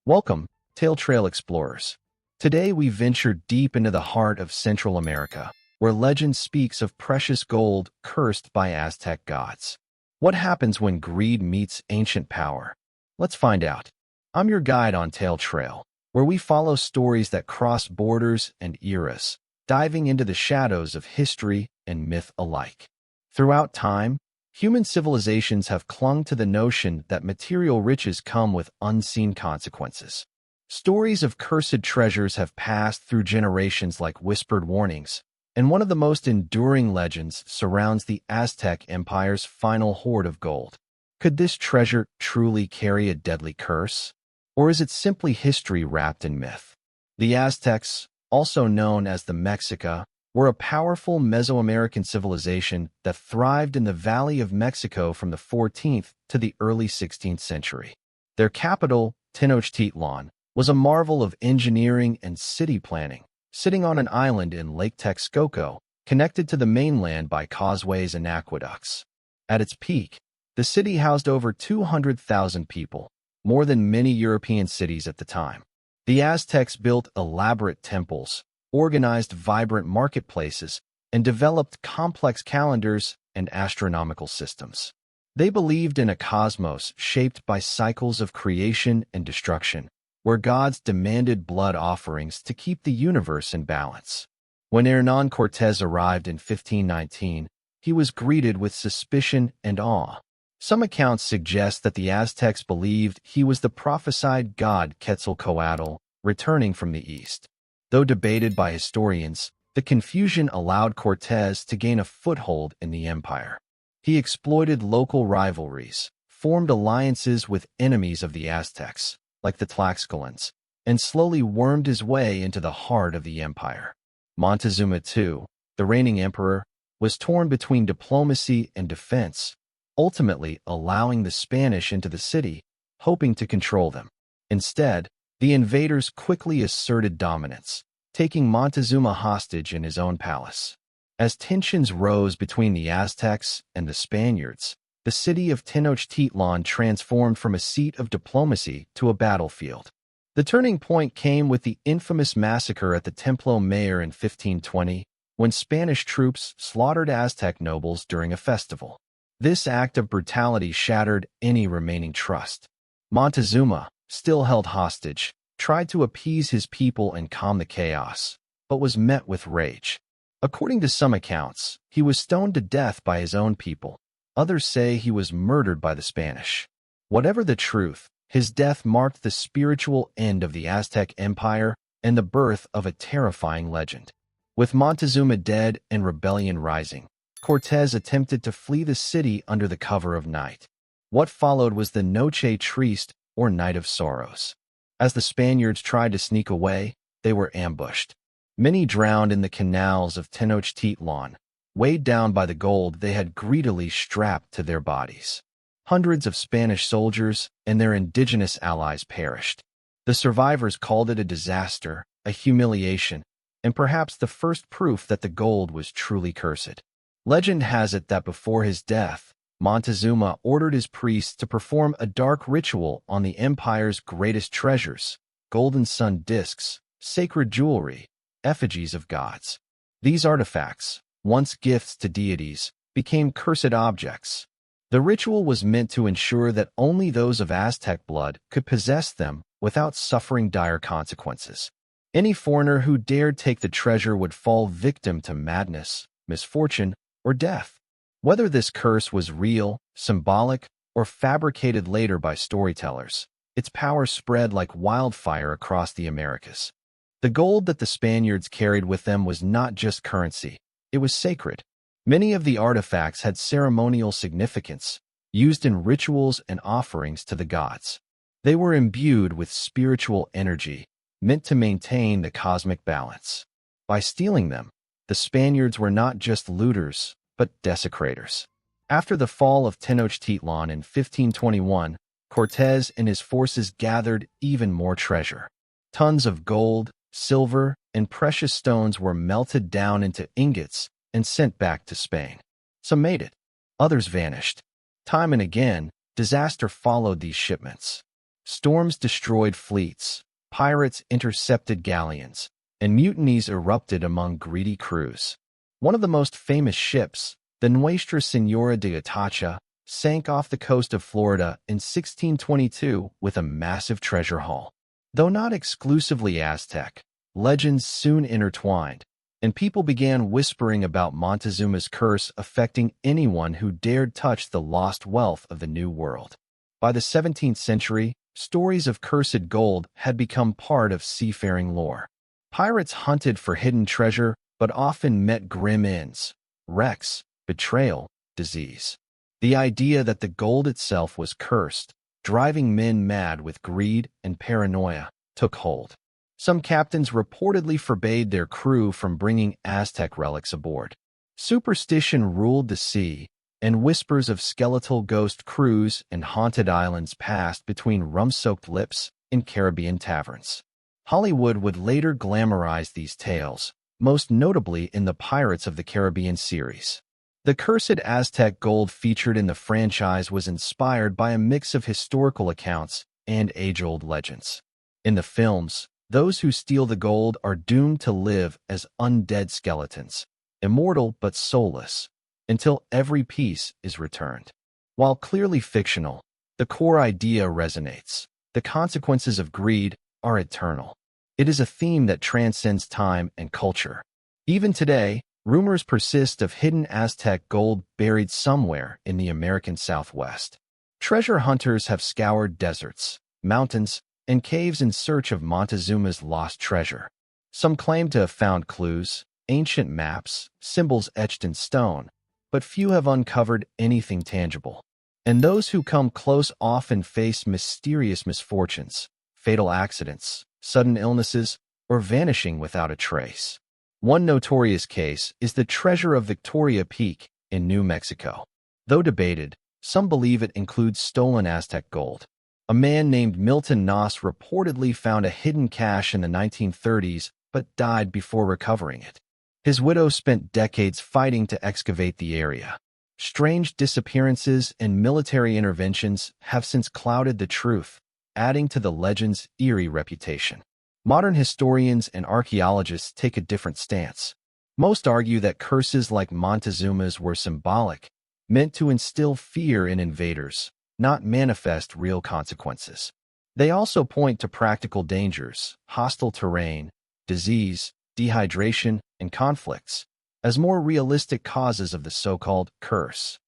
Welcome, Tail Trail Explorers. Today we venture deep into the heart of Central America, where legend speaks of precious gold cursed by Aztec gods. What happens when greed meets ancient power? Let's find out. I'm your guide on Tail Trail, where we follow stories that cross borders and eras, diving into the shadows of history and myth alike. Throughout time, human civilizations have clung to the notion that material riches come with unseen consequences. Stories of cursed treasures have passed through generations like whispered warnings, and one of the most enduring legends surrounds the Aztec Empire's final hoard of gold. Could this treasure truly carry a deadly curse? Or is it simply history wrapped in myth? The Aztecs, also known as the Mexica, were a powerful Mesoamerican civilization that thrived in the Valley of Mexico from the 14th to the early 16th century. Their capital, Tenochtitlan, was a marvel of engineering and city planning, sitting on an island in Lake Texcoco, connected to the mainland by causeways and aqueducts. At its peak, the city housed over 200,000 people, more than many European cities at the time. The Aztecs built elaborate temples, organized vibrant marketplaces, and developed complex calendars and astronomical systems. They believed in a cosmos shaped by cycles of creation and destruction, where gods demanded blood offerings to keep the universe in balance. When Hernán Cortés arrived in 1519, he was greeted with suspicion and awe. Some accounts suggest that the Aztecs believed he was the prophesied god Quetzalcoatl returning from the east. Though debated by historians, the confusion allowed Cortés to gain a foothold in the empire. He exploited local rivalries, formed alliances with enemies of the Aztecs, like the Tlaxcalans, and slowly wormed his way into the heart of the empire. Montezuma II, the reigning emperor, was torn between diplomacy and defense, ultimately allowing the Spanish into the city, hoping to control them. Instead, the invaders quickly asserted dominance, taking Montezuma hostage in his own palace. As tensions rose between the Aztecs and the Spaniards, the city of Tenochtitlan transformed from a seat of diplomacy to a battlefield. The turning point came with the infamous massacre at the Templo Mayor in 1520, when Spanish troops slaughtered Aztec nobles during a festival. This act of brutality shattered any remaining trust. Montezuma, still held hostage, tried to appease his people and calm the chaos, but was met with rage. According to some accounts, he was stoned to death by his own people. Others say he was murdered by the Spanish. Whatever the truth, his death marked the spiritual end of the Aztec Empire and the birth of a terrifying legend. With Montezuma dead and rebellion rising, Cortés attempted to flee the city under the cover of night. What followed was the Noche Triste, or Night of Sorrows. As the Spaniards tried to sneak away, they were ambushed. Many drowned in the canals of Tenochtitlan, weighed down by the gold they had greedily strapped to their bodies. Hundreds of Spanish soldiers and their indigenous allies perished. The survivors called it a disaster, a humiliation, and perhaps the first proof that the gold was truly cursed. Legend has it that before his death, Montezuma ordered his priests to perform a dark ritual on the empire's greatest treasures: golden sun discs, sacred jewelry, effigies of gods. These artifacts, once gifts to deities, became cursed objects. The ritual was meant to ensure that only those of Aztec blood could possess them without suffering dire consequences. Any foreigner who dared take the treasure would fall victim to madness, misfortune, or death. Whether this curse was real, symbolic, or fabricated later by storytellers, its power spread like wildfire across the Americas. The gold that the Spaniards carried with them was not just currency, it was sacred. Many of the artifacts had ceremonial significance, used in rituals and offerings to the gods. They were imbued with spiritual energy, meant to maintain the cosmic balance. By stealing them, the Spaniards were not just looters, but desecrators. After the fall of Tenochtitlan in 1521, Cortés and his forces gathered even more treasure. Tons of gold, silver, and precious stones were melted down into ingots and sent back to Spain. Some made it, others vanished. Time and again, disaster followed these shipments. Storms destroyed fleets, pirates intercepted galleons, and mutinies erupted among greedy crews. One of the most famous ships, the Nuestra Señora de Atocha, sank off the coast of Florida in 1622 with a massive treasure haul. Though not exclusively Aztec, legends soon intertwined, and people began whispering about Montezuma's curse affecting anyone who dared touch the lost wealth of the New World. By the 17th century, stories of cursed gold had become part of seafaring lore. Pirates hunted for hidden treasure, but often met grim ends: wrecks, betrayal, disease. The idea that the gold itself was cursed, driving men mad with greed and paranoia, took hold. Some captains reportedly forbade their crew from bringing Aztec relics aboard. Superstition ruled the sea, and whispers of skeletal ghost crews and haunted islands passed between rum-soaked lips in Caribbean taverns. Hollywood would later glamorize these tales, most notably in the Pirates of the Caribbean series. The cursed Aztec gold featured in the franchise was inspired by a mix of historical accounts and age-old legends. In the films, those who steal the gold are doomed to live as undead skeletons, immortal but soulless, until every piece is returned. While clearly fictional, the core idea resonates. The consequences of greed are eternal. It is a theme that transcends time and culture. Even today, rumors persist of hidden Aztec gold buried somewhere in the American Southwest. Treasure hunters have scoured deserts, mountains, and caves in search of Montezuma's lost treasure. Some claim to have found clues, ancient maps, symbols etched in stone, but few have uncovered anything tangible. And those who come close often face mysterious misfortunes, fatal accidents, sudden illnesses, or vanishing without a trace. One notorious case is the treasure of Victoria Peak in New Mexico. Though debated, some believe it includes stolen Aztec gold. A man named Milton Noss reportedly found a hidden cache in the 1930s but died before recovering it. His widow spent decades fighting to excavate the area. Strange disappearances and military interventions have since clouded the truth, adding to the legend's eerie reputation. Modern historians and archaeologists take a different stance. Most argue that curses like Montezuma's were symbolic, meant to instill fear in invaders, not manifest real consequences. They also point to practical dangers, hostile terrain, disease, dehydration, and conflicts, as more realistic causes of the so-called curse.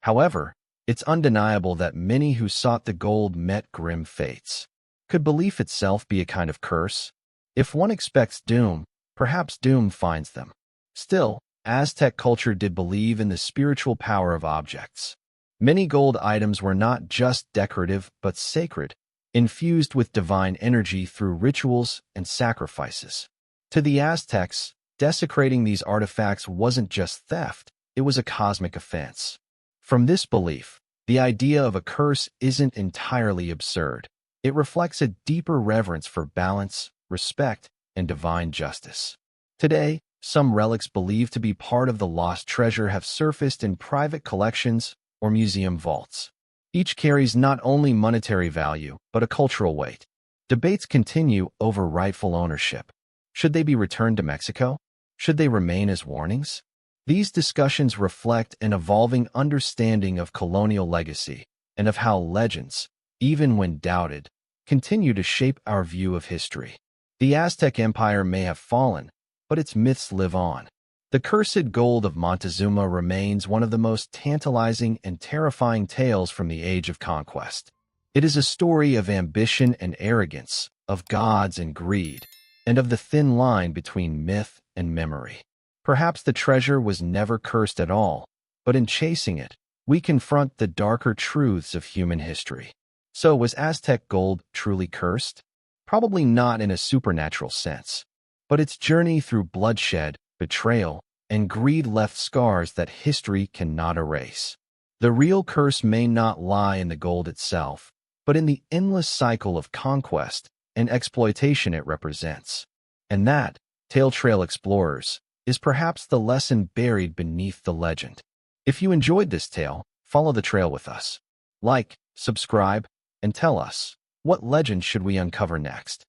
However, it's undeniable that many who sought the gold met grim fates. Could belief itself be a kind of curse? If one expects doom, perhaps doom finds them. Still, Aztec culture did believe in the spiritual power of objects. Many gold items were not just decorative but sacred, infused with divine energy through rituals and sacrifices. To the Aztecs, desecrating these artifacts wasn't just theft, it was a cosmic offense. From this belief, the idea of a curse isn't entirely absurd. It reflects a deeper reverence for balance, respect, and divine justice. Today, some relics believed to be part of the lost treasure have surfaced in private collections or museum vaults. Each carries not only monetary value, but a cultural weight. Debates continue over rightful ownership. Should they be returned to Mexico? Should they remain as warnings? These discussions reflect an evolving understanding of colonial legacy and of how legends, even when doubted, continue to shape our view of history. The Aztec Empire may have fallen, but its myths live on. The cursed gold of Montezuma remains one of the most tantalizing and terrifying tales from the Age of Conquest. It is a story of ambition and arrogance, of gods and greed, and of the thin line between myth and memory. Perhaps the treasure was never cursed at all, but in chasing it, we confront the darker truths of human history. So, was Aztec gold truly cursed? Probably not in a supernatural sense, but its journey through bloodshed, betrayal, and greed left scars that history cannot erase. The real curse may not lie in the gold itself, but in the endless cycle of conquest and exploitation it represents. And that, Tale Trail Explorers, is perhaps the lesson buried beneath the legend. If you enjoyed this tale, follow the trail with us. Like, subscribe, and tell us, What legend should we uncover next?